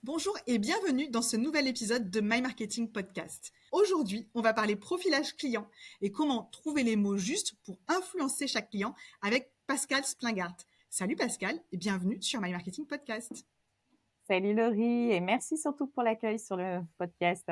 Bonjour et bienvenue dans ce nouvel épisode de My Marketing Podcast. Aujourd'hui, on va parler profilage client et comment trouver les mots justes pour influencer chaque client avec Pascal Splingart. Salut Pascal et bienvenue sur My Marketing Podcast. Salut Laurie et merci surtout pour l'accueil sur le podcast.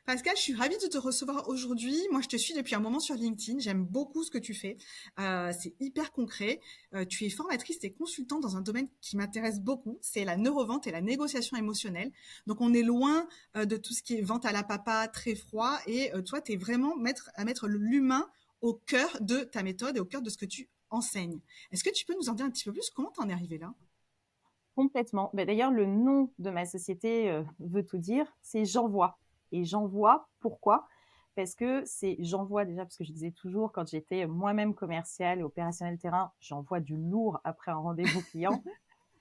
Pascal, je suis ravie de te recevoir aujourd'hui. Moi, je te suis depuis un moment sur LinkedIn. J'aime beaucoup ce que tu fais. C'est hyper concret. Tu es formatrice et consultante dans un domaine qui m'intéresse beaucoup. C'est la neurovente et la négociation émotionnelle. Donc, on est loin de tout ce qui est vente à la papa, très froid. Et toi, tu es vraiment à mettre l'humain au cœur de ta méthode et au cœur de ce que tu enseignes. Est-ce que tu peux nous en dire un petit peu plus? Comment t'en es arrivée là? Complètement. D'ailleurs, le nom de ma société veut tout dire, c'est J'envoie. Et J'envoie, pourquoi? Parce que c'est J'envoie déjà, parce que je disais toujours quand j'étais moi-même commerciale et opérationnel terrain, j'envoie du lourd après un rendez-vous client.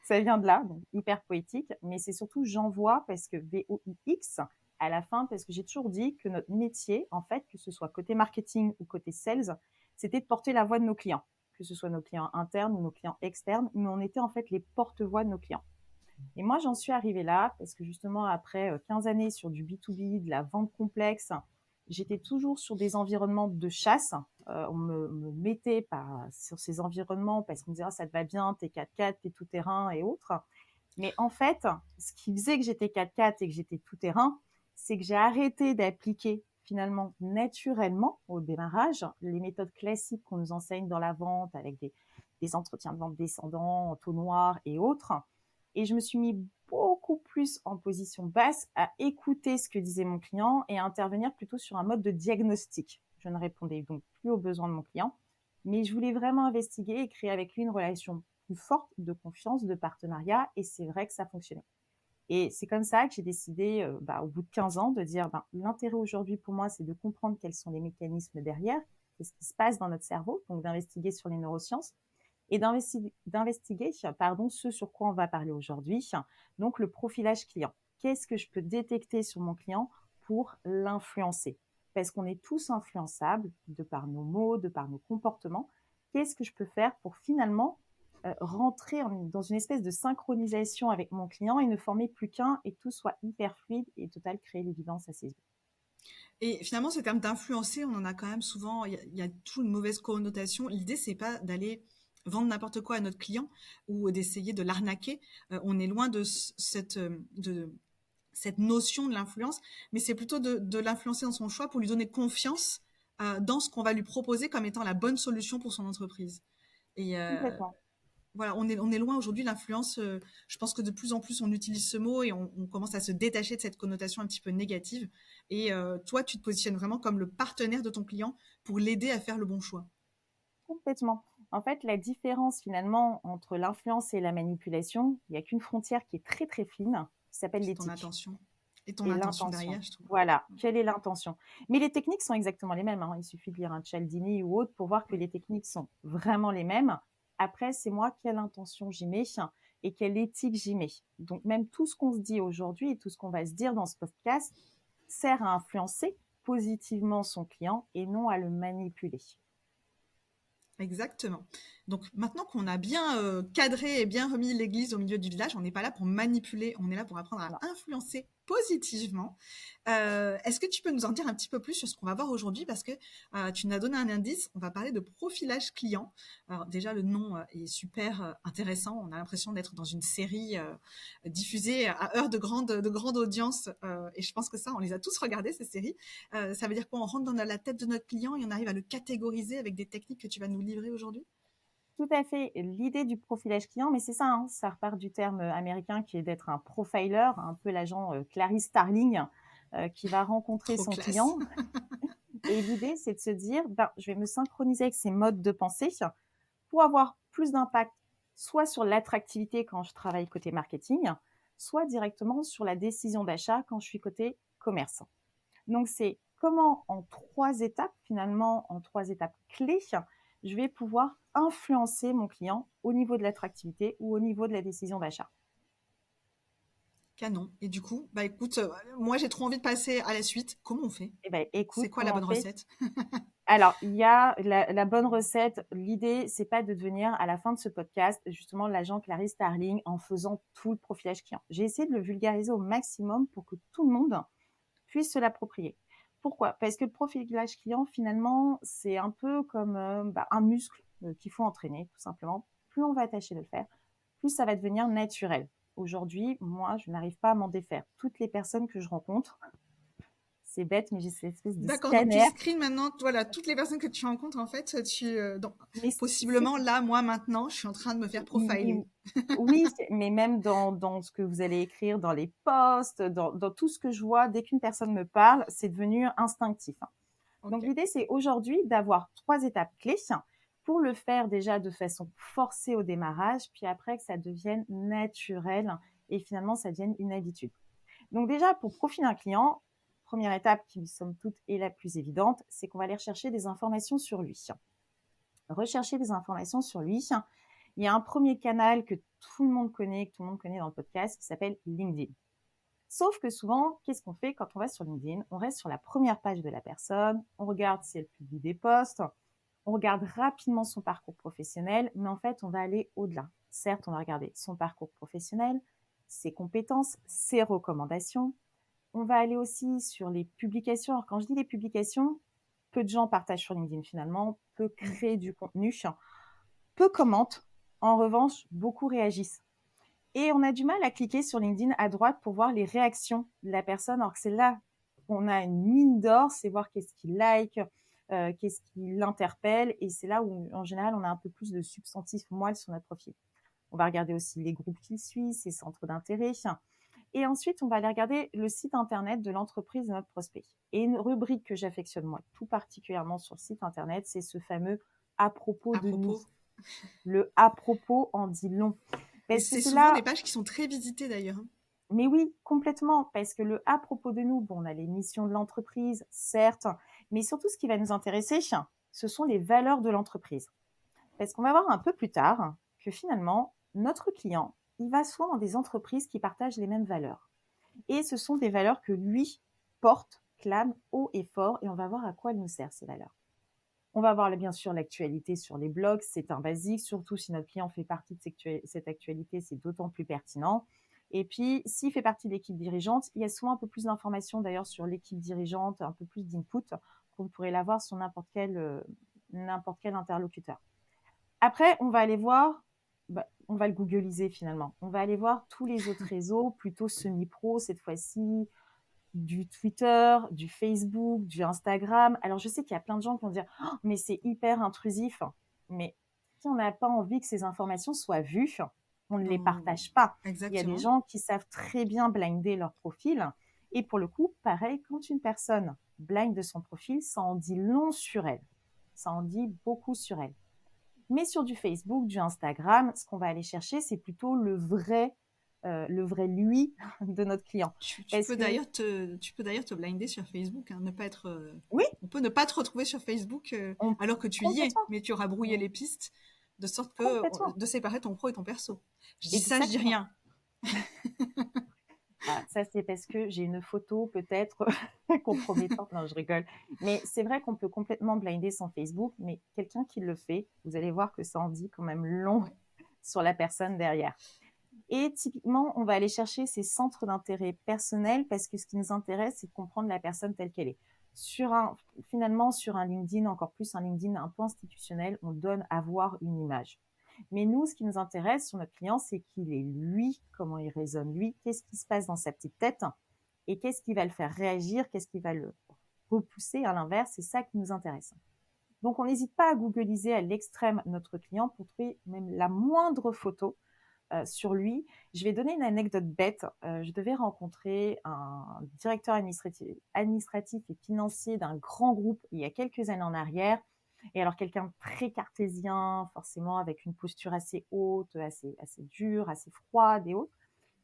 Ça vient de là, donc hyper poétique. Mais c'est surtout J'envoie parce que VOIX à la fin, parce que j'ai toujours dit que notre métier, en fait, que ce soit côté marketing ou côté sales, c'était de porter la voix de nos clients, que ce soit nos clients internes ou nos clients externes, mais on était en fait les porte-voix de nos clients. Et moi, j'en suis arrivée là parce que justement, après 15 années sur du B2B, de la vente complexe, j'étais toujours sur des environnements de chasse. On me mettait sur ces environnements parce qu'on me disait ah, ça te va bien, t'es 4x4, t'es tout-terrain et autres. Mais en fait, ce qui faisait que j'étais 4x4 et que j'étais tout-terrain, c'est que j'ai arrêté d'appliquer finalement naturellement au démarrage les méthodes classiques qu'on nous enseigne dans la vente avec des entretiens de vente descendants, entonnoirs et autres. Et je me suis mis beaucoup plus en position basse à écouter ce que disait mon client et à intervenir plutôt sur un mode de diagnostic. Je ne répondais donc plus aux besoins de mon client, mais je voulais vraiment investiguer et créer avec lui une relation plus forte de confiance, de partenariat, et c'est vrai que ça fonctionnait. Et c'est comme ça que j'ai décidé, au bout de 15 ans, de dire, l'intérêt aujourd'hui pour moi, c'est de comprendre quels sont les mécanismes derrière, qu'est-ce qui se passe dans notre cerveau, donc d'investiguer sur les neurosciences, et d'investiguer ce sur quoi on va parler aujourd'hui, donc le profilage client. Qu'est-ce que je peux détecter sur mon client pour l'influencer? Parce qu'on est tous influençables de par nos mots, de par nos comportements. Qu'est-ce que je peux faire pour finalement rentrer dans une espèce de synchronisation avec mon client et ne former plus qu'un et que tout soit hyper fluide et total, créer l'évidence à ses yeux. Et finalement, ce terme d'influencer, on en a quand même souvent, il y a toujours une mauvaise connotation. L'idée, c'est pas d'aller vendre n'importe quoi à notre client ou d'essayer de l'arnaquer. On est loin de cette notion de l'influence, mais c'est plutôt de l'influencer dans son choix pour lui donner confiance dans ce qu'on va lui proposer comme étant la bonne solution pour son entreprise. Et Complètement. voilà, on est loin aujourd'hui de l'influence. Je pense que de plus en plus on utilise ce mot et on commence à se détacher de cette connotation un petit peu négative. Et toi, tu te positionnes vraiment comme le partenaire de ton client pour l'aider à faire le bon choix. Complètement. En fait, la différence finalement entre l'influence et la manipulation, il n'y a qu'une frontière qui est très très fine, qui s'appelle C'est ton l'éthique intention. Et ton et intention l'intention. derrière, je trouve. Voilà, quelle est l'intention? Mais les techniques sont exactement les mêmes, hein. Il suffit de lire un Cialdini ou autre pour voir que Ouais. les techniques sont vraiment les mêmes. Après, c'est moi quelle intention j'y mets et quelle éthique j'y mets. Donc même tout ce qu'on se dit aujourd'hui et tout ce qu'on va se dire dans ce podcast sert à influencer positivement son client et non à le manipuler. Exactement. Donc maintenant qu'on a bien cadré et bien remis l'église au milieu du village, on n'est pas là pour manipuler, on est là pour apprendre à Non. influencer positivement. Est-ce que tu peux nous en dire un petit peu plus sur ce qu'on va voir aujourd'hui? Parce que tu nous as donné un indice, on va parler de profilage client. Alors déjà, le nom est super intéressant. On a l'impression d'être dans une série diffusée à heure de grande audience. Et je pense que ça, on les a tous regardées, ces séries. Ça veut dire quoi? On rentre dans la tête de notre client et on arrive à le catégoriser avec des techniques que tu vas nous livrer aujourd'hui? Tout à fait. L'idée du profilage client, mais c'est ça, hein, ça repart du terme américain qui est d'être un profiler, un peu l'agent Clarice Starling qui va rencontrer Trop son classe. client. Et l'idée, c'est de se dire, je vais me synchroniser avec ces modes de pensée pour avoir plus d'impact, soit sur l'attractivité quand je travaille côté marketing, soit directement sur la décision d'achat quand je suis côté commerce. Donc, c'est comment en 3 étapes, finalement, en 3 étapes clés, je vais pouvoir influencer mon client au niveau de l'attractivité ou au niveau de la décision d'achat. Canon. Et du coup, bah écoute, moi j'ai trop envie de passer à la suite. Comment on fait? Eh ben, C'est écoute, quoi la comment on bonne fait? recette? Alors, il y a la bonne recette. L'idée, c'est pas de devenir, à la fin de ce podcast, justement, l'agent Clarisse Starling en faisant tout le profilage client. J'ai essayé de le vulgariser au maximum pour que tout le monde puisse se l'approprier. Pourquoi? Parce que le profilage client, finalement, c'est un peu comme un muscle qu'il faut entraîner, tout simplement. Plus on va tâcher de le faire, plus ça va devenir naturel. Aujourd'hui, moi, je n'arrive pas à m'en défaire. Toutes les personnes que je rencontre, c'est bête, mais j'ai cette espèce de D'accord, donc tu scanner. screens maintenant, voilà, toutes les personnes que tu rencontres, en fait, Mais c'est possiblement, là, moi, maintenant, je suis en train de me faire mais profiler. oui, mais même dans ce que vous allez écrire, dans les posts, dans tout ce que je vois, dès qu'une personne me parle, c'est devenu instinctif, hein. Donc Ok. l'idée, c'est aujourd'hui d'avoir 3 étapes clés pour le faire déjà de façon forcée au démarrage, puis après que ça devienne naturel et finalement ça devienne une habitude. Donc déjà, pour profiler un client, première étape qui, somme toute, est la plus évidente, c'est qu'on va aller rechercher des informations sur lui. Rechercher des informations sur lui, il y a un premier canal que tout le monde connaît, que tout le monde connaît dans le podcast, qui s'appelle LinkedIn. Sauf que souvent, qu'est-ce qu'on fait quand on va sur LinkedIn? On reste sur la première page de la personne, on regarde si elle publie des posts, on regarde rapidement son parcours professionnel, mais en fait, on va aller au-delà. Certes, on va regarder son parcours professionnel, ses compétences, ses recommandations. On va aller aussi sur les publications. Alors, quand je dis les publications, peu de gens partagent sur LinkedIn finalement, peu Mm. créent du contenu, peu commentent. En revanche, beaucoup réagissent. Et on a du mal à cliquer sur LinkedIn à droite pour voir les réactions de la personne, alors que c'est là qu'on a une mine d'or, c'est voir qu'est-ce qu'il like, qu'est-ce qui l'interpelle, et c'est là où, en général, on a un peu plus de substantif moelle sur notre profil. On va regarder aussi les groupes qu'il suit, ses centres d'intérêt, et ensuite, on va aller regarder le site internet de l'entreprise de notre prospect. Et une rubrique que j'affectionne moi tout particulièrement sur le site internet, c'est ce fameux à propos À de nous. propos. Le à propos en dit long. Et Parce que c'est c'est souvent des là, pages qui sont très visitées d'ailleurs, hein. mais oui, complètement, parce que le à propos de nous, bon, on a les missions de l'entreprise, certes, mais surtout ce qui va nous intéresser, ce sont les valeurs de l'entreprise. Parce qu'on va voir un peu plus tard que finalement, notre client, il va souvent dans des entreprises qui partagent les mêmes valeurs. Et ce sont des valeurs que lui porte, clame haut et fort, et on va voir à quoi elles nous servent, ces valeurs. On va voir bien sûr l'actualité sur les blogs, c'est un basique, surtout si notre client fait partie de cette actualité, c'est d'autant plus pertinent. Et puis, s'il fait partie de l'équipe dirigeante, il y a souvent un peu plus d'informations d'ailleurs sur l'équipe dirigeante, un peu plus d'input, qu'on pourrait l'avoir sur n'importe quel interlocuteur. Après, on va aller voir, on va le googliser finalement. On va aller voir tous les autres réseaux, plutôt semi-pro cette fois-ci, du Twitter, du Facebook, du Instagram. Alors, je sais qu'il y a plein de gens qui vont dire oh, mais c'est hyper intrusif. Mais si on n'a pas envie que ces informations soient vues, on ne les partage pas. Il y a des Exactement. gens qui savent très bien blinder leur profil. Et pour le coup, pareil, quand une personne blinde son profil, ça en dit long sur elle. Ça en dit beaucoup sur elle. Mais sur du Facebook, du Instagram, ce qu'on va aller chercher, c'est plutôt le vrai lui de notre client. Parce que Tu peux d'ailleurs te blinder sur Facebook, hein, ne pas être, oui, on peut ne pas te retrouver sur Facebook on, alors que tu y es, complètement, mais tu auras brouillé les pistes de sorte que complètement, de séparer ton pro et ton perso. Je dis ça, je dis exactement. rien. Ah, ça, c'est parce que j'ai une photo peut-être compromettante. Non, je rigole. Mais c'est vrai qu'on peut complètement blinder son Facebook, mais quelqu'un qui le fait, vous allez voir que ça en dit quand même long Ouais. sur la personne derrière. Et typiquement, on va aller chercher ces centres d'intérêt personnels parce que ce qui nous intéresse, c'est de comprendre la personne telle qu'elle est. Finalement, sur un LinkedIn, encore plus un LinkedIn un peu institutionnel, on donne à voir une image. Mais nous, ce qui nous intéresse sur notre client, c'est qu'il est lui, comment il raisonne lui, qu'est-ce qui se passe dans sa petite tête et qu'est-ce qui va le faire réagir, qu'est-ce qui va le repousser à l'inverse, c'est ça qui nous intéresse. Donc, on n'hésite pas à googliser à l'extrême notre client pour trouver même la moindre photo sur lui. Je vais donner une anecdote bête. Je devais rencontrer un directeur administratif et financier d'un grand groupe il y a quelques années en arrière. Et alors quelqu'un de très cartésien, forcément avec une posture assez haute, assez dure, assez froide et haute.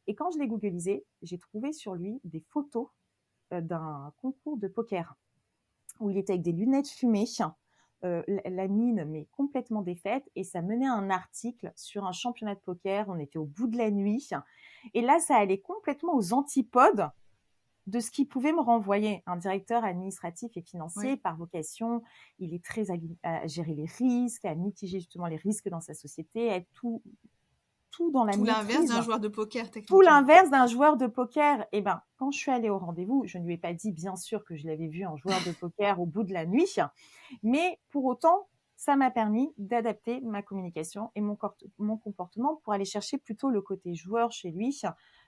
Et quand je l'ai googlisé, j'ai trouvé sur lui des photos d'un concours de poker où il était avec des lunettes fumées, la mine, mais complètement défaite. Et ça menait à un article sur un championnat de poker. On était au bout de la nuit. Et là, ça allait complètement aux antipodes de ce qu'il pouvait me renvoyer. Un directeur administratif et financier, Oui. par vocation, il est très à gérer les risques, à mitiger justement les risques dans sa société, à être tout dans la Tout l'inverse maîtrise. d'un joueur de poker, Tout techniquement. l'inverse d'un joueur de poker. Et ben, quand je suis allée au rendez-vous, je ne lui ai pas dit, bien sûr, que je l'avais vu en joueur de poker au bout de la nuit, mais pour autant, ça m'a permis d'adapter ma communication et mon comportement pour aller chercher plutôt le côté joueur chez lui,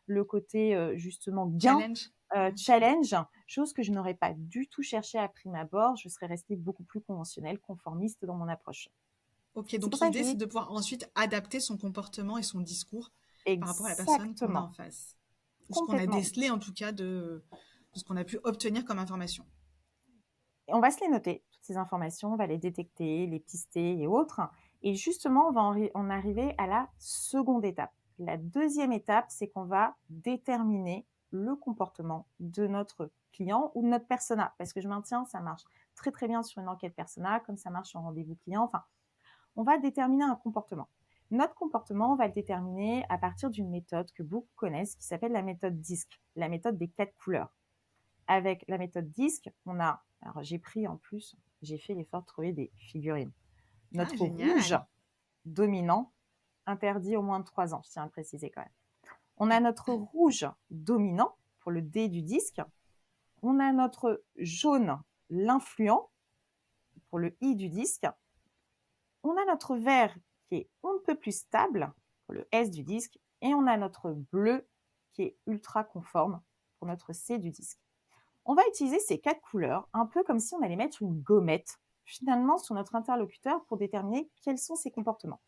le côté justement gain, Challenge. challenge, chose que je n'aurais pas du tout cherché à prime abord. Je serais restée beaucoup plus conventionnelle, conformiste dans mon approche. Ok, C'est donc pour ça que l'idée, je c'est dis de pouvoir ensuite adapter son comportement et son discours par rapport à la personne qu'on a en exactement, face. Ou ce qu'on a complètement. décelé, en tout cas, de ce qu'on a pu obtenir comme information. Et on va se les noter, toutes ces informations, on va les détecter, les pister et autres. Et justement, on va en arriver à la seconde étape. La deuxième étape, c'est qu'on va déterminer le comportement de notre client ou de notre persona. Parce que je maintiens, ça marche très très bien sur une enquête persona, comme ça marche en rendez-vous client. Enfin, on va déterminer un comportement. Notre comportement, on va le déterminer à partir d'une méthode que beaucoup connaissent, qui s'appelle la méthode DISC, la méthode des 4 couleurs. Avec la méthode DISC, on a, alors j'ai fait l'effort de trouver des figurines. Ah, Notre rouge génial. dominant, interdit au moins de 3 ans, je tiens à le préciser quand même. On a notre rouge dominant pour le D du disque. On a notre jaune, l'influent, pour le I du disque. On a notre vert qui est on ne peut plus stable, pour le S du disque. Et on a notre bleu qui est ultra conforme, pour notre C du disque. On va utiliser ces 4 couleurs, un peu comme si on allait mettre une gommette, finalement, sur notre interlocuteur pour déterminer quels sont ses comportements.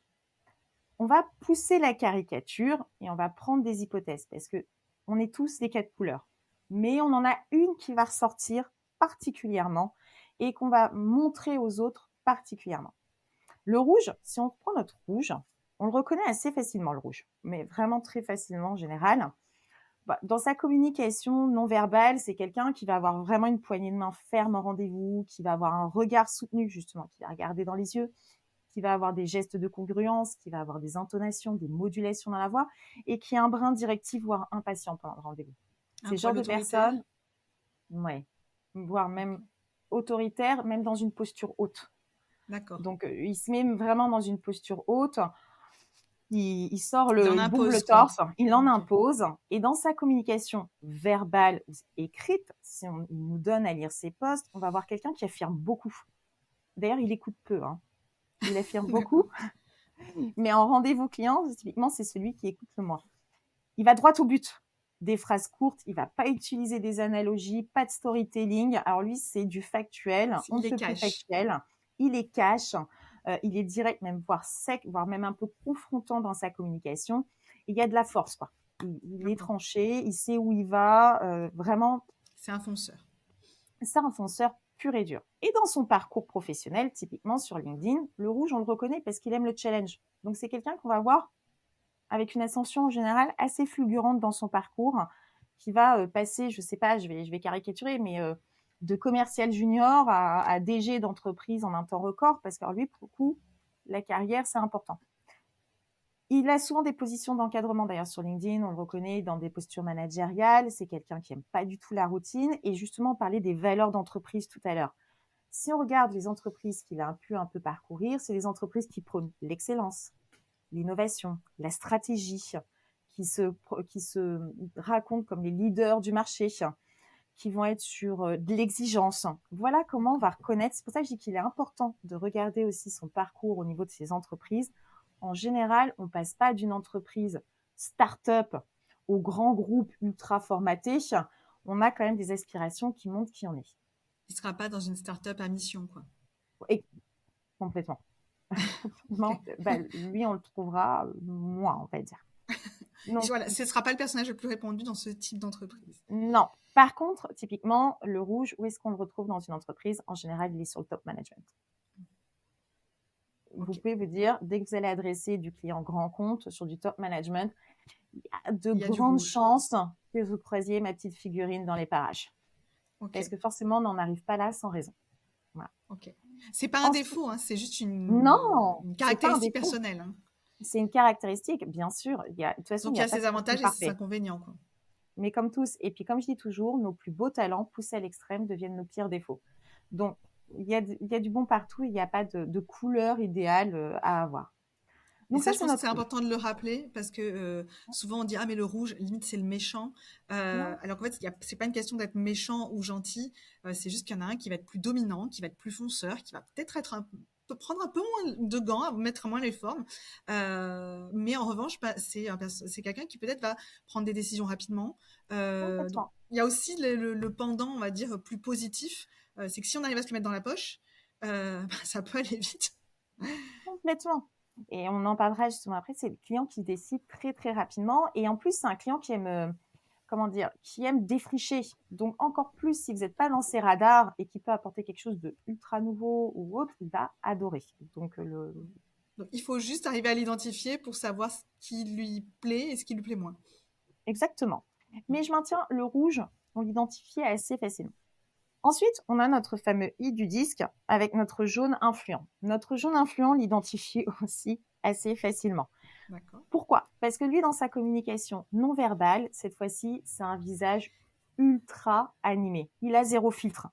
On va pousser la caricature et on va prendre des hypothèses, parce que on est tous des 4 couleurs. Mais on en a une qui va ressortir particulièrement et qu'on va montrer aux autres particulièrement. Le rouge, si on prend notre rouge, on le reconnaît assez facilement, le rouge, mais vraiment très facilement en général. Dans sa communication non verbale, c'est quelqu'un qui va avoir vraiment une poignée de main ferme en rendez-vous, qui va avoir un regard soutenu, justement, qui va regarder dans les yeux, qui va avoir des gestes de congruence, qui va avoir des intonations, des modulations dans la voix, et qui est un brin directif, voire impatient pendant le rendez-vous. Un C'est ce genre poil de autoritaire. personnes, ouais, voire même autoritaire, même dans une posture haute. D'accord. Donc, il se met vraiment dans une posture haute. Il en Il bourre le impose, quoi. torse, il en Ok. impose. Et dans sa communication verbale ou écrite, si il nous donne à lire ses posts, on va voir quelqu'un qui affirme beaucoup. D'ailleurs, il écoute peu, hein. Il affirme D'accord. beaucoup, mais en rendez-vous client, typiquement, c'est celui qui écoute le moins. Il va droit au but. Des phrases courtes, il va pas utiliser des analogies, pas de storytelling. Alors lui, c'est du factuel, on Il ne les peut plus cache. factuel. Il est cash, il est direct, même voire sec, voire même un peu confrontant dans sa communication. Il y a de la force, quoi. Il est D'accord. tranché, il sait où il va, vraiment, C'est un fonceur. c'est un fonceur pur et dur. Et dans son parcours professionnel, typiquement sur LinkedIn, le rouge, on le reconnaît parce qu'il aime le challenge. Donc c'est quelqu'un qu'on va voir avec une ascension en général assez fulgurante dans son parcours, qui va passer, je sais pas, je vais caricaturer, mais de commercial junior à DG d'entreprise en un temps record, parce que lui, pour le coup, la carrière, c'est important. Il a souvent des positions d'encadrement, d'ailleurs, sur LinkedIn, on le reconnaît dans des postures managériales, c'est quelqu'un qui aime pas du tout la routine, et justement, on parlait des valeurs d'entreprise tout à l'heure. Si on regarde les entreprises qu'il a pu un peu parcourir, c'est les entreprises qui prônent l'excellence, l'innovation, la stratégie, qui se racontent comme les leaders du marché, qui vont être sur de l'exigence. Voilà comment on va reconnaître. C'est pour ça que je dis qu'il est important de regarder aussi son parcours au niveau de ses entreprises. En général, on ne passe pas d'une entreprise start-up au grand groupe ultra formaté. On a quand même des aspirations qui montrent qui on est. Il ne sera pas dans une start-up à mission, quoi. Et complètement. Ok. Lui, on le trouvera moins, on va dire. Donc, Voilà, ce ne sera pas le personnage le plus répandu dans ce type d'entreprise. non. Par contre, typiquement, le rouge, où est-ce qu'on le retrouve dans une entreprise? En général, il est sur le top management. Vous Ok. pouvez vous dire, dès que vous allez adresser du client grand compte sur du top management, il y a de Il y a du grandes rouge. chances que vous croisiez ma petite figurine dans les parages. Ok. Parce que forcément, on n'en arrive pas là sans raison. Voilà. Ok. C'est pas un Ensuite, défaut, hein, c'est juste non, une c'est pas un caractéristique défaut. personnelle, hein. C'est une caractéristique, bien sûr. De toute façon, il Donc n'y il y a a pas de ses profil avantages et ses parfait. inconvénients, quoi. Mais comme tous, et puis comme je dis toujours, nos plus beaux talents poussés à l'extrême deviennent nos pires défauts. Donc, il y a du bon partout, il n'y a pas de couleur idéale à avoir. Et Donc ça, ça, je c'est pense que c'est notre rouge. important de le rappeler parce que souvent on dit ah mais le rouge limite c'est le méchant. Non, Alors qu'en fait c'est pas une question d'être méchant ou gentil, c'est juste qu'il y en a un qui va être plus dominant, qui va être plus fonceur, qui va peut-être peut prendre un peu moins de gants, à mettre moins les formes. Mais en revanche, bah, c'est quelqu'un qui peut-être va prendre des décisions rapidement. Donc complètement. il y a aussi le pendant, on va dire plus positif, c'est que si on arrive à se le mettre dans la poche, bah, ça peut aller vite. Complètement. Et on en parlera justement après, c'est le client qui décide très très rapidement. Et en plus, c'est un client qui aime, comment dire, qui aime défricher. Donc encore plus, si vous n'êtes pas dans ses radars et qui peut apporter quelque chose de ultra nouveau ou autre, il va adorer. Donc Donc, il faut juste arriver à l'identifier pour savoir ce qui lui plaît et ce qui lui plaît moins. exactement. Mais je maintiens le rouge, on l'identifie assez facilement. Ensuite, on a notre fameux i du disque avec notre jaune influent. Notre jaune influent l'identifie aussi assez facilement. D'accord. Pourquoi? Parce que lui, dans sa communication non verbale, cette fois-ci, c'est un visage ultra animé. Il a zéro filtre.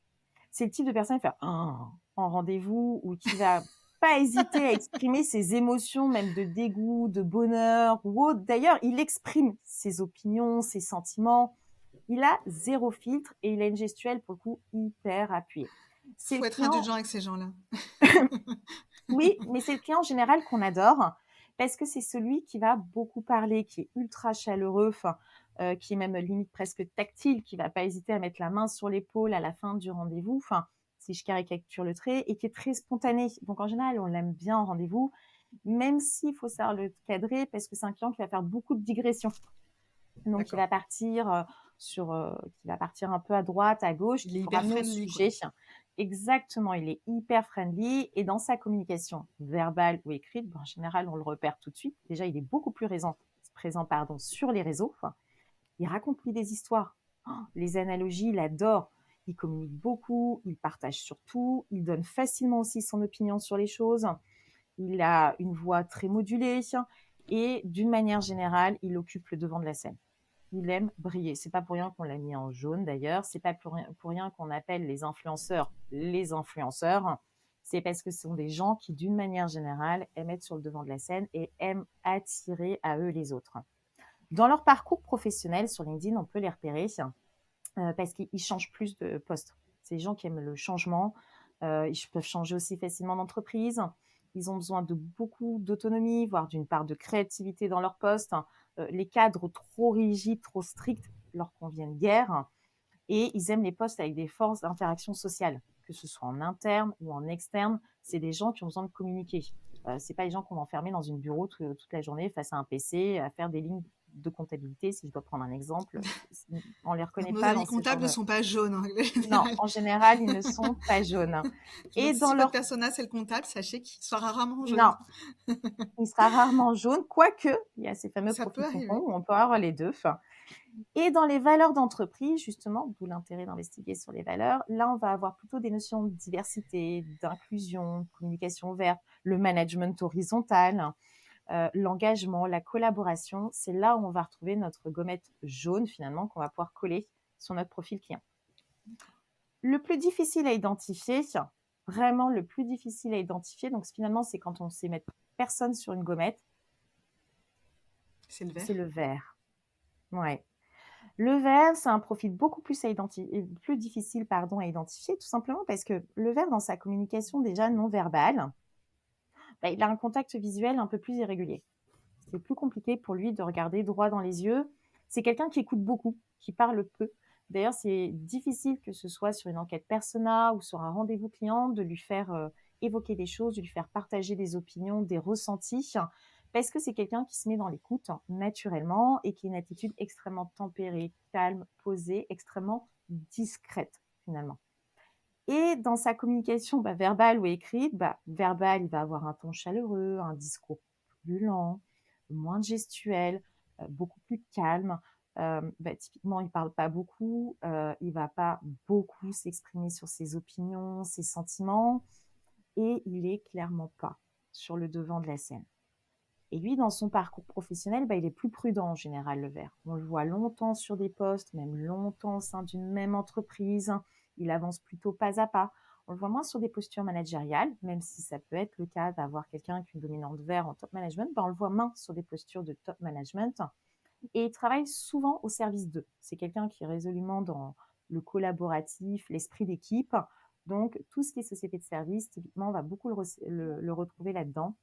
C'est le type de personne qui fait en rendez-vous ou qui va pas hésiter à exprimer ses émotions, même de dégoût, de bonheur ou autre. D'ailleurs, il exprime ses opinions, ses sentiments. Il a zéro filtre et il a une gestuelle, pour le coup, hyper appuyée. C'est le Faut être client, indulgent avec ces gens-là. oui, mais c'est le client en général qu'on adore parce que c'est celui qui va beaucoup parler, qui est ultra chaleureux, qui est même limite presque tactile, qui va pas hésiter à mettre la main sur l'épaule à la fin du rendez-vous, si je caricature le trait, et qui est très spontané. Donc en général, on l'aime bien en rendez-vous, même s'il faut savoir le cadrer parce que c'est un client qui va faire beaucoup de digressions. Donc, D'accord. qui va partir un peu à droite, à gauche, Il est qu'il faut hyper ramener au friendly, quoi. sujet. Exactement, il est hyper friendly et dans sa communication verbale ou écrite, en général, on le repère tout de suite. Déjà, il est beaucoup plus présent sur les réseaux. Il raconte lui des histoires. Les analogies, il adore. Il communique beaucoup, il partage surtout, il donne facilement aussi son opinion sur les choses. Il a une voix très modulée et d'une manière générale, il occupe le devant de la scène. Il aime briller. C'est pas pour rien qu'on l'a mis en jaune d'ailleurs. C'est pas pour rien qu'on appelle les influenceurs les influenceurs. C'est parce que ce sont des gens qui, d'une manière générale, aiment être sur le devant de la scène et aiment attirer à eux les autres. Dans leur parcours professionnel sur LinkedIn, on peut les repérer parce qu'ils changent plus de postes. C'est des gens qui aiment le changement. Ils peuvent changer aussi facilement d'entreprise. Ils ont besoin de beaucoup d'autonomie, voire d'une part de créativité dans leur poste. Les cadres trop rigides, trop stricts leur conviennent guère. Et ils aiment les postes avec des forces d'interaction sociale, que ce soit en interne ou en externe. C'est des gens qui ont besoin de communiquer. C'est pas les gens qu'on va enfermer dans une bureau toute la journée face à un PC à faire des lignes de comptabilité, si je dois prendre un exemple. On les reconnaît Nos pas amis dans ce genre comptables ne de... sont pas jaunes en règle Non, générale. en général, ils ne sont pas jaunes. Et Donc dans si votre leur... persona c'est le comptable, sachez qu'il sera rarement jaune. Non, il sera rarement jaune, quoique il y a ces fameux Ça peut profils tampons arriver. où on peut avoir les deux. Et dans les valeurs d'entreprise, justement, d'où l'intérêt d'investiguer sur les valeurs, là, on va avoir plutôt des notions de diversité, d'inclusion, de communication ouverte, le management horizontal, l'engagement, la collaboration. C'est là où on va retrouver notre gommette jaune, finalement, qu'on va pouvoir coller sur notre profil client. Le plus difficile à identifier, vraiment le plus difficile à identifier, donc finalement, c'est quand on sait mettre personne sur une gommette, C'est le c'est vert. le vert. Ouais. Le vert, c'est un profil beaucoup plus, plus difficile à identifier, tout simplement parce que le vert, dans sa communication déjà non verbale, il a un contact visuel un peu plus irrégulier. C'est plus compliqué pour lui de regarder droit dans les yeux. C'est quelqu'un qui écoute beaucoup, qui parle peu. D'ailleurs, c'est difficile que ce soit sur une enquête persona ou sur un rendez-vous client de lui faire évoquer des choses, de lui faire partager des opinions, des ressentis, parce que c'est quelqu'un qui se met dans l'écoute naturellement et qui a une attitude extrêmement tempérée, calme, posée, extrêmement discrète finalement. Et dans sa communication verbale ou écrite, verbale, il va avoir un ton chaleureux, un discours plus lent, moins gestuel, beaucoup plus calme. Typiquement, il parle pas beaucoup, il va pas beaucoup s'exprimer sur ses opinions, ses sentiments. et il est clairement pas sur le devant de la scène. Et lui, dans son parcours professionnel, il est plus prudent en général, le vert. On le voit longtemps sur des postes, même longtemps au sein d'une même entreprise. Il avance plutôt pas à pas. On le voit moins sur des postures managériales, même si ça peut être le cas d'avoir quelqu'un avec une dominante vert en top management. On le voit moins sur des postures de top management. Et il travaille souvent au service d'eux. C'est quelqu'un qui est résolument dans le collaboratif, l'esprit d'équipe. Donc, tout ce qui est société de service, typiquement, on va beaucoup le retrouver là-dedans.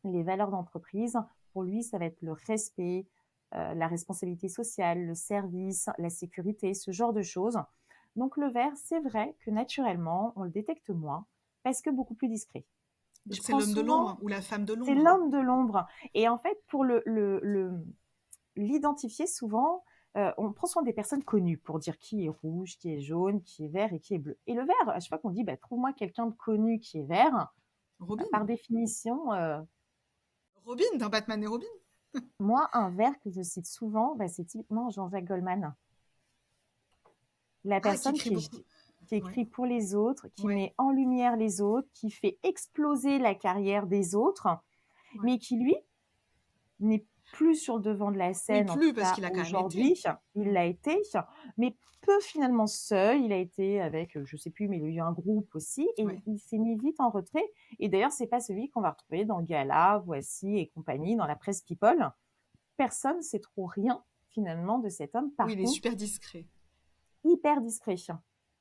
Les valeurs d'entreprise, pour lui, ça va être le respect, la responsabilité sociale, le service, la sécurité, ce genre de choses. Donc le vert, c'est vrai que naturellement, on le détecte moins parce que beaucoup plus discret. Donc c'est l'homme de l'ombre ou la femme de C'est l'ombre. l'homme de l'ombre. Et en fait, pour l'identifier souvent, on prend soin des personnes connues pour dire qui est rouge, qui est jaune, qui est vert et qui est bleu. Et le vert, à chaque fois qu'on dit trouve-moi quelqu'un de connu qui est vert, Robin. par définition, Robin dans Batman et Robin. moi, un vert que je cite souvent, c'est typiquement Jean-Jacques Goldman. La Ah, qui personne écrit beaucoup. qui Ouais. écrit pour les autres, qui Ouais. met en lumière les autres, qui fait exploser la carrière des autres, Ouais. mais qui, lui, n'est plus sur le devant de la Oui, scène, en tout plus parce cas qu'il a quand même été. aujourd'hui. Il l'a été, mais peu finalement seul. Il a été avec, je ne sais plus, mais il a eu un groupe aussi, et Ouais. il s'est mis vite en retrait. Et d'ailleurs, c'est pas celui qu'on va retrouver dans Gala, Voici et compagnie, dans la presse People. Personne ne sait trop rien finalement de cet homme. Oui, Par il est contre, super discret. hyper discret.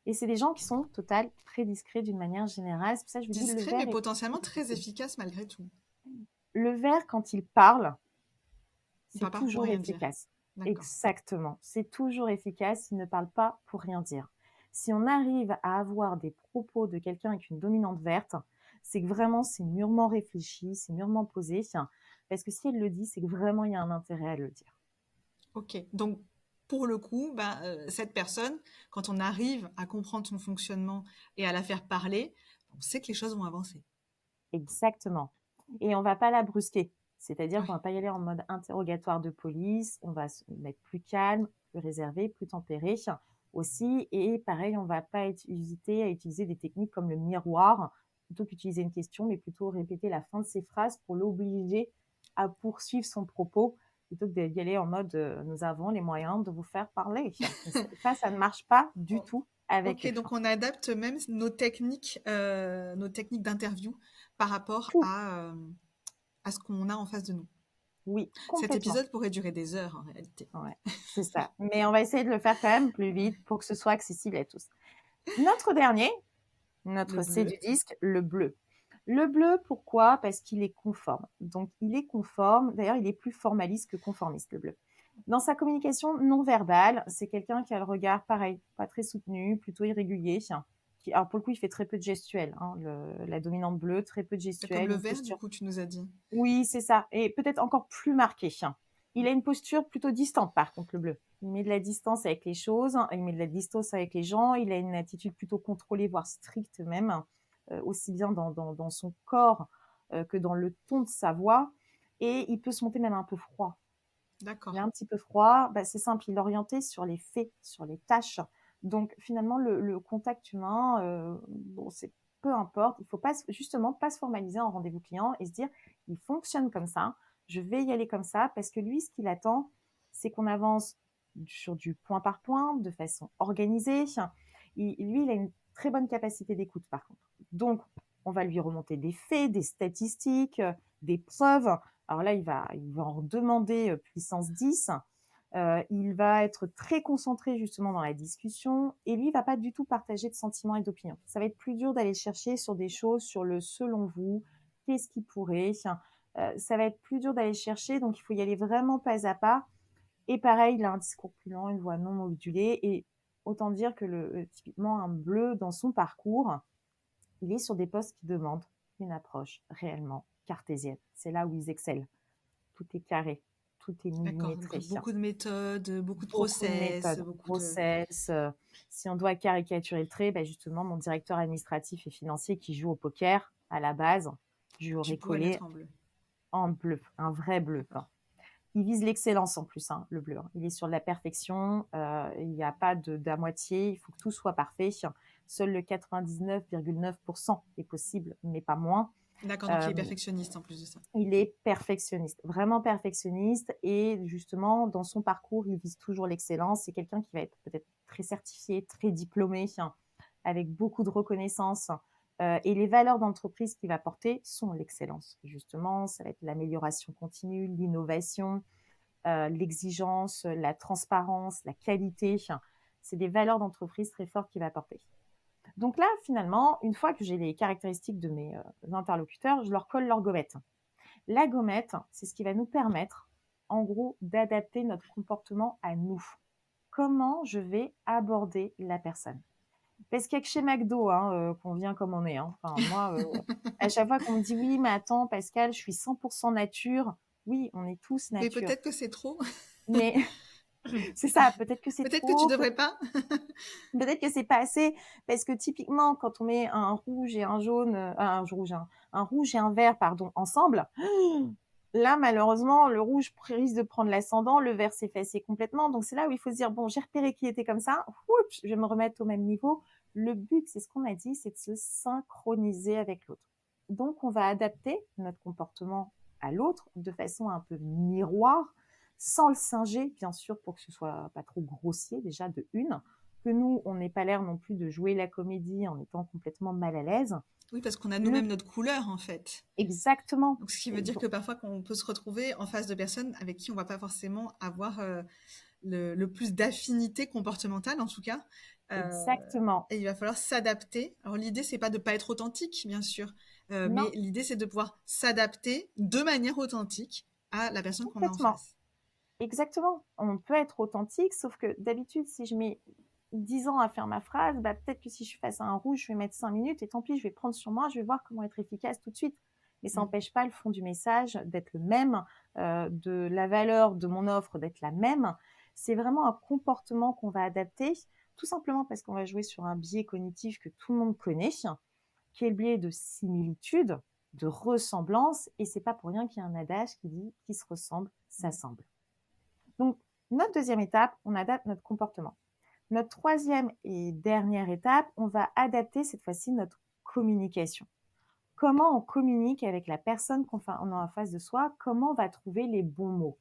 Et c'est des gens qui sont total très discrets d'une manière générale. C'est pour ça que je vous dis, Discret, mais potentiellement très efficace malgré tout. le vert, quand il parle, Il c'est parle pas pour toujours rien dire. efficace. D'accord. Exactement. C'est toujours efficace. Il ne parle pas pour rien dire. Si on arrive à avoir des propos de quelqu'un avec une dominante verte, c'est que vraiment, c'est mûrement réfléchi, c'est mûrement posé. Parce que si elle le dit, c'est que vraiment, il y a un intérêt à le dire. Ok. Donc, pour le coup, cette personne, quand on arrive à comprendre son fonctionnement et à la faire parler, on sait que les choses vont avancer. Exactement. Et on va pas la brusquer. C'est-à-dire qu'on Ouais. va pas y aller en mode interrogatoire de police, on va se mettre plus calme, plus réservé, plus tempéré aussi. Et pareil, on va pas hésiter à utiliser des techniques comme le miroir, plutôt qu'utiliser une question, mais plutôt répéter la fin de ses phrases pour l'obliger à poursuivre son propos, plutôt que d'y aller en mode nous avons les moyens de vous faire parler. Ça ne marche pas du tout avec Ok, eux. donc on adapte même nos techniques d'interview par rapport Tout, à ce qu'on a en face de nous. oui, Cet complètement. épisode pourrait durer des heures en réalité. Ouais, c'est ça. Mais on va essayer de le faire quand même plus vite pour que ce soit accessible à tous. Notre dernier, Le notre C bleu. du disque, le bleu. Le bleu, pourquoi? Parce qu'il est conforme. Donc, il est conforme. D'ailleurs, il est plus formaliste que conformiste, le bleu. Dans sa communication non verbale, c'est quelqu'un qui a le regard, pareil, pas très soutenu, plutôt irrégulier. Alors, pour le coup, il fait très peu de gestuels. La dominante bleue, très peu de C'est comme gestuels, le une vert, du posture. coup, tu nous as dit. Oui, c'est ça. Et peut-être encore plus marqué. Il a une posture plutôt distante, par contre, le bleu. Il met de la distance avec les choses, il met de la distance avec les gens, il a une attitude plutôt contrôlée, voire stricte même, aussi bien dans son corps que dans le ton de sa voix. Et il peut se monter même un peu froid. Il est D'accord. un petit peu froid, c'est simple, il est orienté sur les faits, sur les tâches. Donc finalement, le contact humain, c'est peu importe, il faut pas justement pas se formaliser en rendez-vous client et se dire, il fonctionne comme ça, je vais y aller comme ça, parce que lui, ce qu'il attend, c'est qu'on avance sur du point par point, de façon organisée. Lui, il a une très bonne capacité d'écoute, par contre. Donc, on va lui remonter des faits, des statistiques, des preuves. Alors là, il va en demander puissance 10. Il va être très concentré justement dans la discussion et lui, il va pas du tout partager de sentiments et d'opinions. Ça va être plus dur d'aller chercher sur des choses, sur le selon vous, qu'est-ce qui pourrait. Ça va être plus dur d'aller chercher, donc il faut y aller vraiment pas à pas. Et pareil, il a un discours plus lent, une voix non modulée. Et autant dire que typiquement un bleu dans son parcours, il est sur des postes qui demandent une approche réellement cartésienne. C'est là où ils excellent. Tout est carré, tout est D'accord. Donc, millimétré. beaucoup de méthodes, beaucoup de Beaucoup de process, méthodes, beaucoup de... process. Si on doit caricaturer le trait, justement, mon directeur administratif et financier qui joue au poker, à la base, je lui Tu aurais pourrais le collé mettre en bleu. en bleu, un vrai bleu. D'accord. Il vise l'excellence en plus, le bleu. Il est sur de la perfection. il n'y a pas d'à moitié, il faut que tout soit parfait. Seul le 99,9% est possible, mais pas moins. D'accord, donc il est perfectionniste en plus de ça. Il est perfectionniste, vraiment perfectionniste. Et justement, dans son parcours, il vise toujours l'excellence. C'est quelqu'un qui va être peut-être très certifié, très diplômé, avec beaucoup de reconnaissance. Et les valeurs d'entreprise qu'il va porter sont l'excellence. Justement, ça va être l'amélioration continue, l'innovation, l'exigence, la transparence, la qualité. C'est des valeurs d'entreprise très fortes qu'il va porter. Donc là, finalement, une fois que j'ai les caractéristiques de mes interlocuteurs, je leur colle leur gommette. La gommette, c'est ce qui va nous permettre, en gros, d'adapter notre comportement à nous. Comment je vais aborder la personne? Parce qu'il y a que chez McDo qu'on vient comme on est. Enfin, moi, à chaque fois qu'on me dit oui, mais attends, Pascal, je suis 100% nature. Oui, on est tous Mais nature. peut-être que c'est trop. Mais c'est ça, peut-être que c'est Peut-être trop. que tu devrais pas. Peut-être que c'est pas assez, parce que typiquement, quand on met un rouge et un jaune, un rouge et un vert, pardon, ensemble, là, malheureusement, le rouge risque de prendre l'ascendant, le vert s'effacer complètement. Donc, c'est là où il faut se dire, bon, j'ai repéré qu'il était comme ça, oups, je vais me remettre au même niveau. Le but, c'est ce qu'on a dit, c'est de se synchroniser avec l'autre. Donc, on va adapter notre comportement à l'autre de façon un peu miroir, sans le singer, bien sûr, pour que ce soit pas trop grossier, déjà, de une, que nous, on n'ait pas l'air non plus de jouer la comédie en étant complètement mal à l'aise. Oui, parce qu'on a nous-mêmes notre couleur, en fait. Exactement. Donc, ce qui veut dire que parfois, qu'on peut se retrouver en face de personnes avec qui on va pas forcément avoir le plus d'affinité comportementale, en tout cas. Exactement. Et il va falloir s'adapter. Alors, l'idée, c'est pas de pas être authentique, bien sûr. Mais Non, l'idée, c'est de pouvoir s'adapter de manière authentique à la personne qu'on a en complètement. face. Exactement. On peut être authentique, sauf que d'habitude, si je mets 10 ans à faire ma phrase, bah, peut-être que si je suis face à un rouge, je vais mettre 5 minutes et tant pis, je vais prendre sur moi, je vais voir comment être efficace tout de suite. Mais ça n'empêche pas le fond du message d'être le même, de la valeur de mon offre d'être la même. C'est vraiment un comportement qu'on va adapter, tout simplement parce qu'on va jouer sur un biais cognitif que tout le monde connaît, qui est le biais de similitude, de ressemblance, et c'est pas pour rien qu'il y a un adage qui dit qui se ressemble s'assemble. Donc, notre deuxième étape, on adapte notre comportement. Notre troisième et dernière étape, on va adapter cette fois-ci notre communication. Comment on communique avec la personne qu'on a en face de soi, comment on va trouver les bons mots.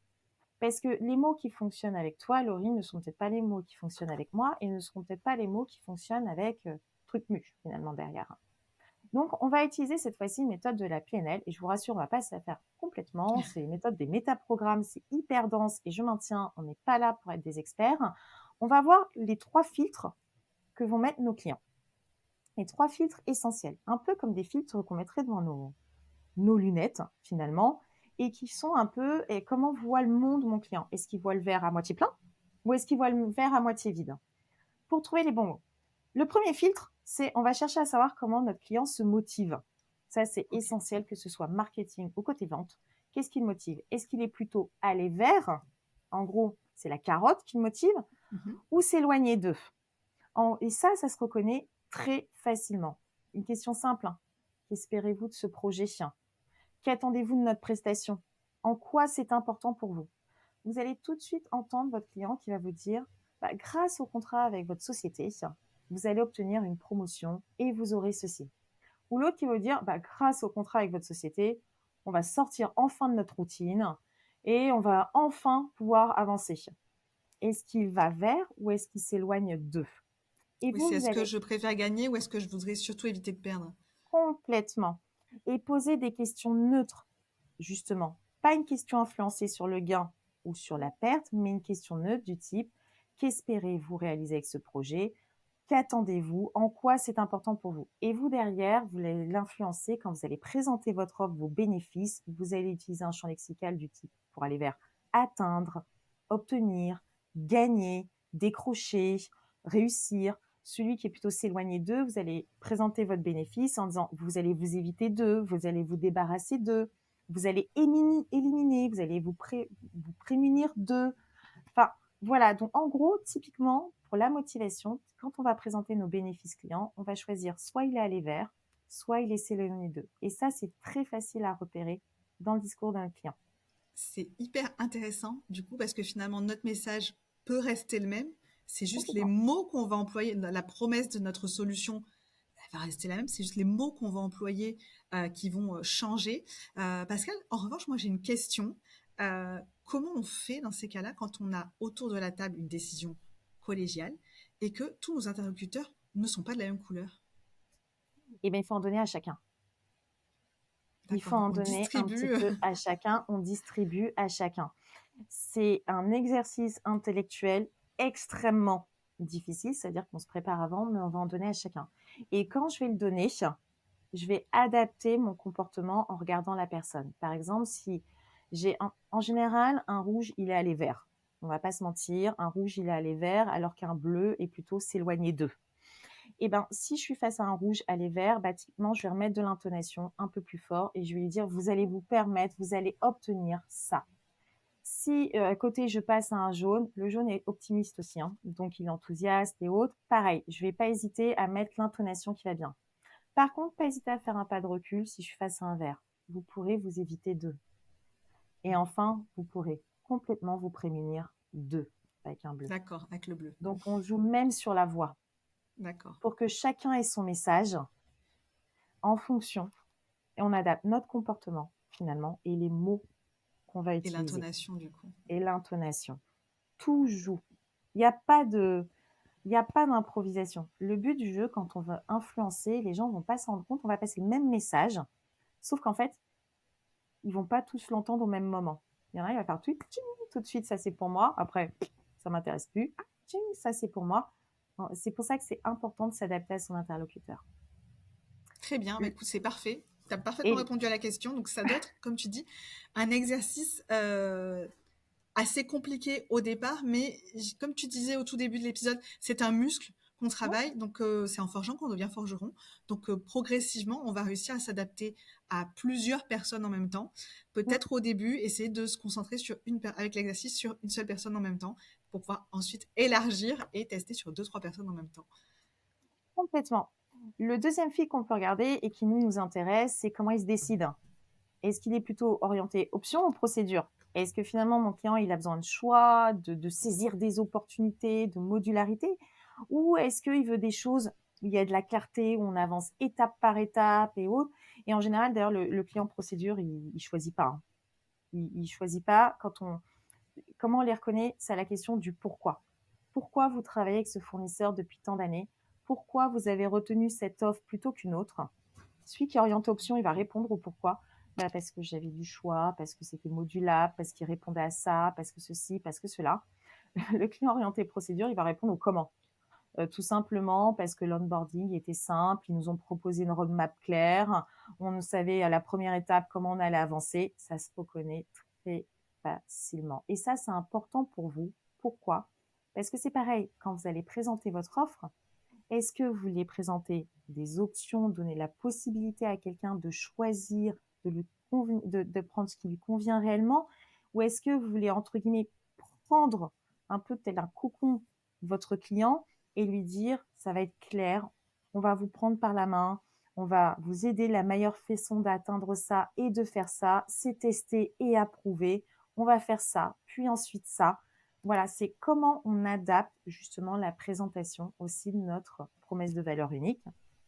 Parce que les mots qui fonctionnent avec toi, Laurie, ne sont peut-être pas les mots qui fonctionnent avec moi et ne seront peut-être pas les mots qui fonctionnent avec Trucmuche, finalement, derrière. Donc, on va utiliser cette fois-ci une méthode de la PNL et je vous rassure, on ne va pas se la faire complètement. C'est une méthode des métaprogrammes, c'est hyper dense et je maintiens, on n'est pas là pour être des experts. On va voir les 3 filtres que vont mettre nos clients. Les 3 filtres essentiels, un peu comme des filtres qu'on mettrait devant nos lunettes finalement et qui sont un peu comment voit le monde mon client. Est-ce qu'il voit le verre à moitié plein ou est-ce qu'il voit le verre à moitié vide? Pour trouver les bons mots. Le premier filtre, c'est on va chercher à savoir comment notre client se motive. Ça, c'est essentiel que ce soit marketing ou côté vente. Qu'est-ce qui le motive? Est-ce qu'il est plutôt aller vers, en gros, c'est la carotte qui le motive, ou s'éloigner d'eux? Et ça se reconnaît très facilement. Une question simple. Qu'espérez-vous de ce projet chien? Qu'attendez-vous de notre prestation? En quoi c'est important pour vous? Vous allez tout de suite entendre votre client qui va vous dire, grâce au contrat avec votre société, vous allez obtenir une promotion et vous aurez ceci. Ou l'autre qui va vous dire, grâce au contrat avec votre société, on va sortir enfin de notre routine et on va enfin pouvoir avancer. Est-ce qu'il va vers ou est-ce qu'il s'éloigne d'eux? Et Oui, vous, c'est vous est-ce que allez je préfère gagner ou est-ce que je voudrais surtout éviter de perdre? complètement et poser des questions neutres, justement. Pas une question influencée sur le gain ou sur la perte, mais une question neutre du type qu'espérez-vous réaliser avec ce projet? Qu'attendez-vous? En quoi c'est important pour vous? Et vous, derrière, vous allez l'influencer quand vous allez présenter votre offre, vos bénéfices. Vous allez utiliser un champ lexical du type pour aller vers atteindre, obtenir, gagner, décrocher, réussir. Celui qui est plutôt s'éloigner d'eux, vous allez présenter votre bénéfice en disant vous allez vous éviter d'eux, vous allez vous débarrasser d'eux, vous allez éliminer, vous allez vous prémunir d'eux. Enfin, voilà. Donc, en gros, typiquement, pour la motivation, quand on va présenter nos bénéfices clients, on va choisir soit il est allé vers, soit il est s'éloigner d'eux. Et ça, c'est très facile à repérer dans le discours d'un client. C'est hyper intéressant, du coup, parce que finalement, notre message peut rester le même, C'est juste les Complètement. mots qu'on va employer. La promesse de notre solution, elle va rester la même. C'est juste les mots qu'on va employer qui vont changer. Pascal, en revanche, moi j'ai une question. Comment on fait dans ces cas-là quand on a autour de la table une décision collégiale et que tous nos interlocuteurs ne sont pas de la même couleur? Et bien, il faut en donner à chacun. Il D'accord, faut donc en on donner un petit distribue. peu à chacun, on distribue à chacun. C'est un exercice intellectuel extrêmement difficile, c'est-à-dire qu'on se prépare avant, mais on va en donner à chacun. Et quand je vais le donner, je vais adapter mon comportement en regardant la personne. Par exemple, si en général, un rouge, il est allé vert. On va pas se mentir, un rouge, il est allé vert, alors qu'un bleu est plutôt s'éloigner d'eux. Et ben, si je suis face à un rouge allé vert, bah, typiquement, je vais remettre de l'intonation un peu plus fort et je vais lui dire, vous allez vous permettre, vous allez obtenir ça. Si à côté je passe à un jaune, le jaune est optimiste aussi, hein, donc il est enthousiaste et autres. Pareil, je vais pas hésiter à mettre l'intonation qui va bien. Par contre, pas hésiter à faire un pas de recul si je suis face à un vert. Vous pourrez vous éviter d'eux. Et enfin, vous pourrez complètement vous prémunir d'eux avec un bleu. D'accord, avec le bleu. Donc on joue même sur la voix D'accord. pour que chacun ait son message en fonction et on adapte notre comportement finalement et les mots qu'on va Et utiliser l'intonation, du coup. et l'intonation. Tout joue. Il n'y a pas de, il n'y a pas d'improvisation. Le but du jeu, quand on veut influencer, les gens vont pas s'en rendre compte, on va passer le même message, sauf qu'en fait, ils vont pas tous l'entendre au même moment. Il y en a, il va faire tout de suite, ça c'est pour moi. Après, ça m'intéresse plus. Ça c'est pour moi. C'est pour ça que c'est important de s'adapter à son interlocuteur. Très bien, bah, écoute, c'est parfait. Tu as parfaitement Et répondu à la question. Donc, ça doit être, comme tu dis, un exercice assez compliqué au départ, mais comme tu disais au tout début de l'épisode, c'est un muscle qu'on travaille. Donc, c'est en forgeant qu'on devient forgeron. Donc, progressivement, on va réussir à s'adapter à plusieurs personnes en même temps. Peut-être au début, essayer de se concentrer sur avec l'exercice sur une seule personne en même temps pour pouvoir ensuite élargir et tester sur deux, trois personnes en même temps. complètement. Le deuxième fil qu'on peut regarder et qui nous intéresse, c'est comment il se décide. Est-ce qu'il est plutôt orienté option ou procédure? Est-ce que finalement mon client il a besoin de choix, de saisir des opportunités, de modularité? Ou est-ce qu'il veut des choses où il y a de la clarté, où on avance étape par étape et autres? Et en général, d'ailleurs, le client procédure, il choisit pas, hein. Il choisit pas. Comment on les reconnaît? C'est la question du pourquoi. Pourquoi vous travaillez avec ce fournisseur depuis tant d'années? Pourquoi vous avez retenu cette offre plutôt qu'une autre? Celui qui est orienté option, il va répondre au pourquoi. Bah, parce que j'avais du choix, parce que c'était modulable, parce qu'il répondait à ça, parce que ceci, parce que cela. Le client orienté procédure, il va répondre au comment. Tout simplement parce que l'onboarding était simple, ils nous ont proposé une roadmap claire, on savait à la première étape comment on allait avancer, ça se reconnaît très facilement. Et ça, c'est important pour vous. Pourquoi? Parce que c'est pareil, quand vous allez présenter votre offre, est-ce que vous voulez présenter des options, donner la possibilité à quelqu'un de choisir, de prendre ce qui lui convient réellement, ou est-ce que vous voulez, entre guillemets, prendre un peu tel un cocon votre client et lui dire, ça va être clair, on va vous prendre par la main, on va vous aider la meilleure façon d'atteindre ça et de faire ça, c'est testé et approuvé, on va faire ça, puis ensuite ça. Voilà, c'est comment on adapte justement la présentation aussi de notre promesse de valeur unique.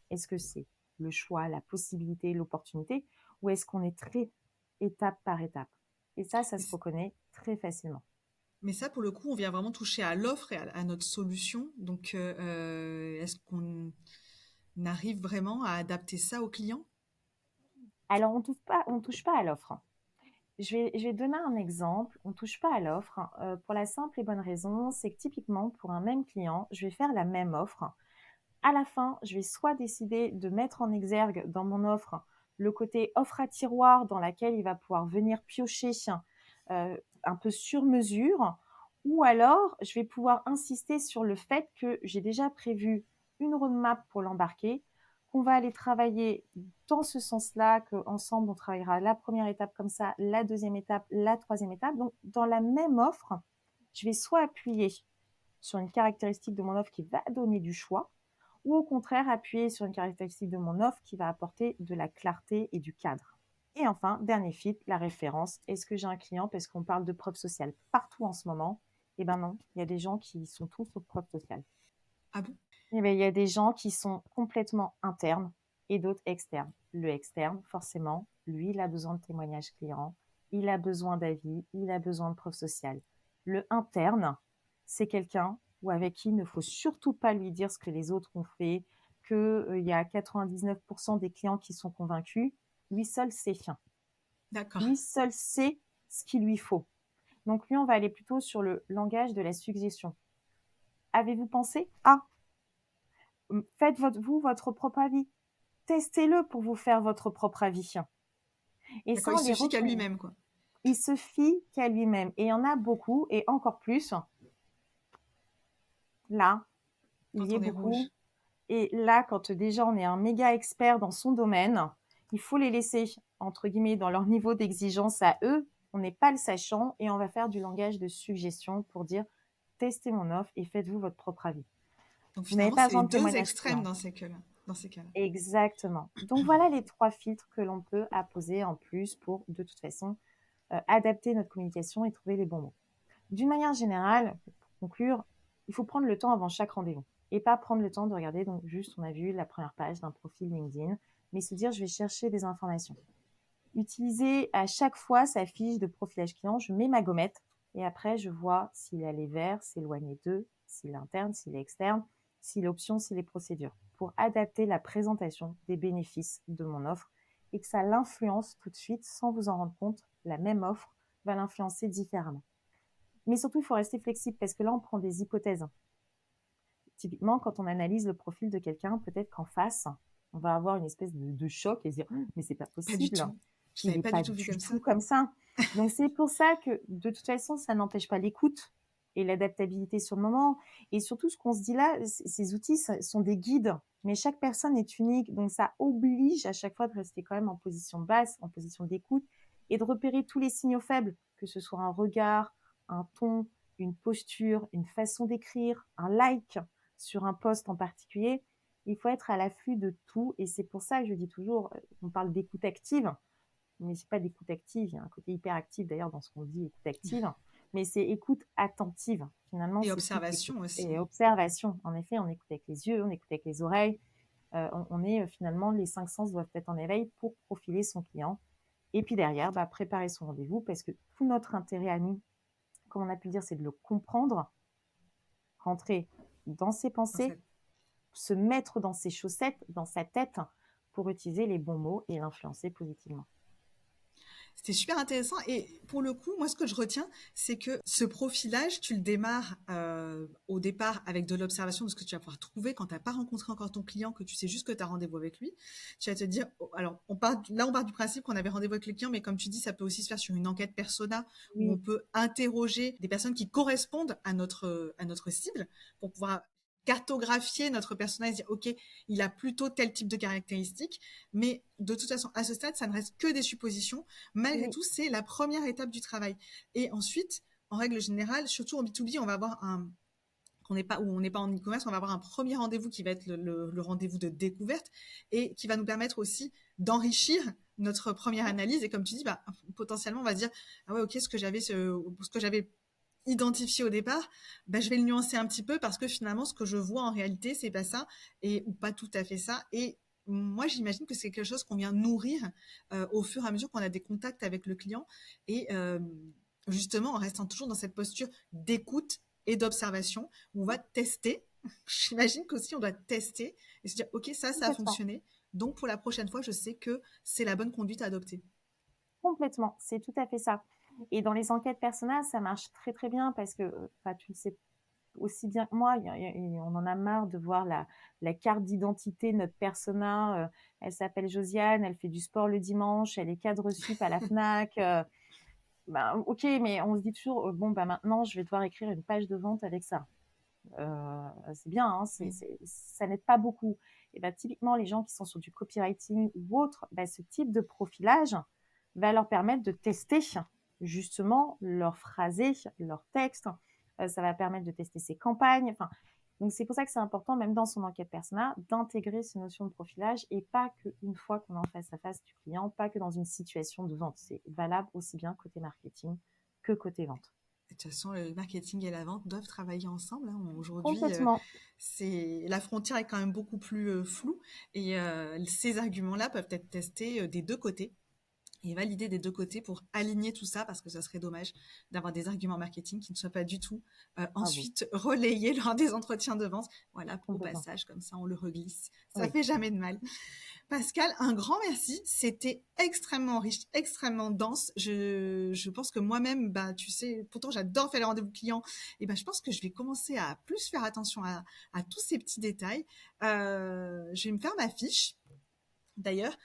Est-ce que c'est le choix, la possibilité, l'opportunité, ou est-ce qu'on est très étape par étape? Et ça se reconnaît très facilement. Mais ça, pour le coup, on vient vraiment toucher à l'offre et à notre solution. Donc, est-ce qu'on arrive vraiment à adapter ça au client? Alors, on touche pas à l'offre. Je vais donner un exemple. On touche pas à l'offre pour la simple et bonne raison, c'est que typiquement pour un même client, je vais faire la même offre. À la fin, je vais soit décider de mettre en exergue dans mon offre le côté offre à tiroir dans laquelle il va pouvoir venir piocher un peu sur mesure, ou alors je vais pouvoir insister sur le fait que j'ai déjà prévu une roadmap pour l'embarquer, qu'on va aller travailler dans ce sens-là, qu'ensemble on travaillera la première étape comme ça, la deuxième étape, la troisième étape. Donc dans la même offre, je vais soit appuyer sur une caractéristique de mon offre qui va donner du choix, ou au contraire appuyer sur une caractéristique de mon offre qui va apporter de la clarté et du cadre. Et enfin, dernier fit, la référence. Est-ce que j'ai un client? Parce qu'on parle de preuve sociale partout en ce moment. Eh ben non, il y a des gens qui sont tous au preuve sociale. Ah bon? Eh ben, il y a des gens qui sont complètement internes et d'autres externes. Le externe, forcément, lui, il a besoin de témoignages clients, il a besoin d'avis, il a besoin de preuves sociales. Le interne, c'est quelqu'un ou avec qui il ne faut surtout pas lui dire ce que les autres ont fait, qu'il y a 99% des clients qui sont convaincus. Lui seul sait. D'accord. Lui seul sait ce qu'il lui faut. Donc lui, on va aller plutôt sur le langage de la suggestion. Avez-vous pensé à? Faites votre propre avis. Testez-le pour vous faire votre propre avis. Et ça, D'accord, il on les se fie qu'à reconnaît. lui-même, quoi. Il se fie qu'à lui-même. Et il y en a beaucoup, et encore plus, là, il Quand y est on est beaucoup. rouge. Et là, quand déjà on est un méga expert dans son domaine, il faut les laisser, entre guillemets, dans leur niveau d'exigence à eux. On n'est pas le sachant et on va faire du langage de suggestion pour dire testez mon offre et faites-vous votre propre avis. Donc Vous n'avez finalement, pas c'est les besoin de deux témoignage extrêmes client. dans ces cas-là. Dans ces cas-là. Exactement. Donc voilà les 3 filtres que l'on peut apposer en plus pour, de toute façon, adapter notre communication et trouver les bons mots. D'une manière générale, pour conclure, il faut prendre le temps avant chaque rendez-vous et pas prendre le temps de regarder, donc juste, on a vu la première page d'un profil LinkedIn, mais se dire, je vais chercher des informations. Utiliser à chaque fois sa fiche de profilage client, je mets ma gommette et après, je vois s'il a les verts, s'éloigner d'eux, s'il est interne, s'il est externe, s'il est option, s'il est procédure, pour adapter la présentation des bénéfices de mon offre et que ça l'influence tout de suite sans vous en rendre compte. La même offre va l'influencer différemment. Mais surtout, il faut rester flexible parce que là, on prend des hypothèses. Typiquement, quand on analyse le profil de quelqu'un, peut-être qu'en face, on va avoir une espèce de choc et se dire mais c'est pas Pas du possible, tout. Je il l'avais n'est pas du pas tout vu du comme ça. tout comme ça. Donc c'est pour ça que de toute façon, ça n'empêche pas l'écoute et l'adaptabilité sur le moment. Et surtout, ce qu'on se dit là, ces outils sont des guides, mais chaque personne est unique. Donc ça oblige à chaque fois de rester quand même en position basse, en position d'écoute et de repérer tous les signaux faibles, que ce soit un regard, un ton, une posture, une façon d'écrire, un like sur un post en particulier. Il faut être à l'affût de tout et c'est pour ça que je dis toujours, on parle d'écoute active, mais c'est pas d'écoute active, il y a un côté hyper actif d'ailleurs dans ce qu'on dit écoute active, mais c'est écoute attentive. Finalement, Et c'est plus qu'écoute. observation aussi. Et observation. En effet, on écoute avec les yeux, on écoute avec les oreilles. On est finalement, les 5 sens doivent être en éveil pour profiler son client. Et puis derrière, préparer son rendez-vous parce que tout notre intérêt à nous, comme on a pu le dire, c'est de le comprendre, rentrer dans ses Dans pensées, cette- se mettre dans ses chaussettes, dans sa tête, pour utiliser les bons mots et l'influencer positivement. C'était super intéressant. Et pour le coup, moi, ce que je retiens, c'est que ce profilage, tu le démarres au départ avec de l'observation de ce que tu vas pouvoir trouver quand tu n'as pas rencontré encore ton client, que tu sais juste que tu as rendez-vous avec lui. Tu vas te dire, oh, alors, on part du principe qu'on avait rendez-vous avec le client, mais comme tu dis, ça peut aussi se faire sur une enquête persona où on Oui, peut interroger des personnes qui correspondent à notre cible pour pouvoir cartographier notre personnage et dire, OK, il a plutôt tel type de caractéristiques, mais de toute façon, à ce stade, ça ne reste que des suppositions. Malgré oui, tout, c'est la première étape du travail. Et ensuite, en règle générale, surtout en B2B, on va avoir on n'est pas en e-commerce, on va avoir un premier rendez-vous qui va être le rendez-vous de découverte et qui va nous permettre aussi d'enrichir notre première analyse. Et comme tu dis, potentiellement, on va se dire, ah ouais, ok, ce que j'avais identifié au départ, je vais le nuancer un petit peu parce que finalement, ce que je vois en réalité, c'est pas ça ou pas tout à fait ça. Et moi, j'imagine que c'est quelque chose qu'on vient nourrir au fur et à mesure qu'on a des contacts avec le client et justement en restant toujours dans cette posture d'écoute et d'observation où on va tester. J'imagine qu'aussi on doit tester et se dire ok, ça a complètement. fonctionné, donc pour la prochaine fois je sais que c'est la bonne conduite à adopter. Complètement, c'est tout à fait ça. Et dans les enquêtes personnelles, ça marche très très bien parce que, tu le sais aussi bien que moi, on en a marre de voir la carte d'identité de notre persona. Elle s'appelle Josiane, elle fait du sport le dimanche, elle est cadre sup à la FNAC. Ok, mais on se dit toujours, bon, maintenant, je vais devoir écrire une page de vente avec ça. C'est bien, hein, Oui. ça n'aide pas beaucoup. Et typiquement, les gens qui sont sur du copywriting ou autre, ce type de profilage va leur permettre de tester justement leur phrasé, leur texte. Ça va permettre de tester ses campagnes. Enfin, donc c'est pour ça que c'est important, même dans son enquête personnelle, d'intégrer ces notions de profilage et pas qu'une fois qu'on est en face à face du client, pas que dans une situation de vente. C'est valable aussi bien côté marketing que côté vente. De toute façon, le marketing et la vente doivent travailler ensemble, hein. Aujourd'hui, Complètement. la frontière est quand même beaucoup plus floue et ces arguments-là peuvent être testés des deux côtés et validés des deux côtés pour aligner tout ça parce que ça serait dommage d'avoir des arguments marketing qui ne soient pas du tout Ah oui, ensuite relayés lors des entretiens de vente. Voilà, au complètement. passage, comme ça on le reglisse. Ça Oui. fait jamais de mal. Pascal, un grand merci. C'était extrêmement riche, extrêmement dense. Je pense que moi-même, bah, tu sais, pourtant j'adore faire les rendez-vous clients. Et ben, je pense que je vais commencer à plus faire attention à tous ces petits détails. Je vais me faire ma fiche. D'ailleurs,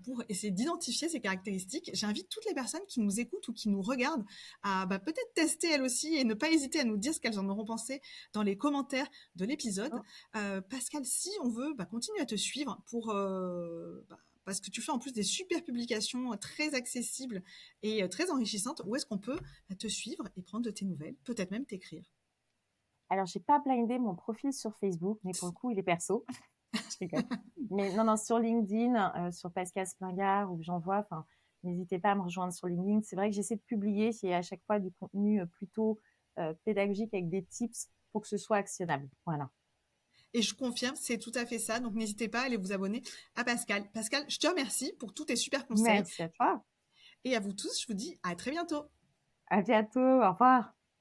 pour essayer d'identifier ces caractéristiques, j'invite toutes les personnes qui nous écoutent ou qui nous regardent à bah, peut-être tester elles aussi et ne pas hésiter à nous dire ce qu'elles en auront pensé dans les commentaires de l'épisode. Mmh. Pascal, si on veut bah, continuer à te suivre pour parce que tu fais en plus des super publications très accessibles et très enrichissantes, où est-ce qu'on peut te suivre et prendre de tes nouvelles, peut-être même t'écrire? Alors, j'ai pas blindé mon profil sur Facebook, mais pour le coup, il est perso. Je rigole. Mais non, non, sur LinkedIn, sur Pascal Splingard, où j'envoie, enfin, n'hésitez pas à me rejoindre sur LinkedIn. C'est vrai que j'essaie de publier, c'est à chaque fois du contenu plutôt pédagogique avec des tips pour que ce soit actionnable. Voilà. Et je confirme, c'est tout à fait ça. Donc n'hésitez pas à aller vous abonner à Pascal. Pascal, je te remercie pour tous tes super conseils. Merci à toi. Et à vous tous, je vous dis à très bientôt. À bientôt. Au revoir.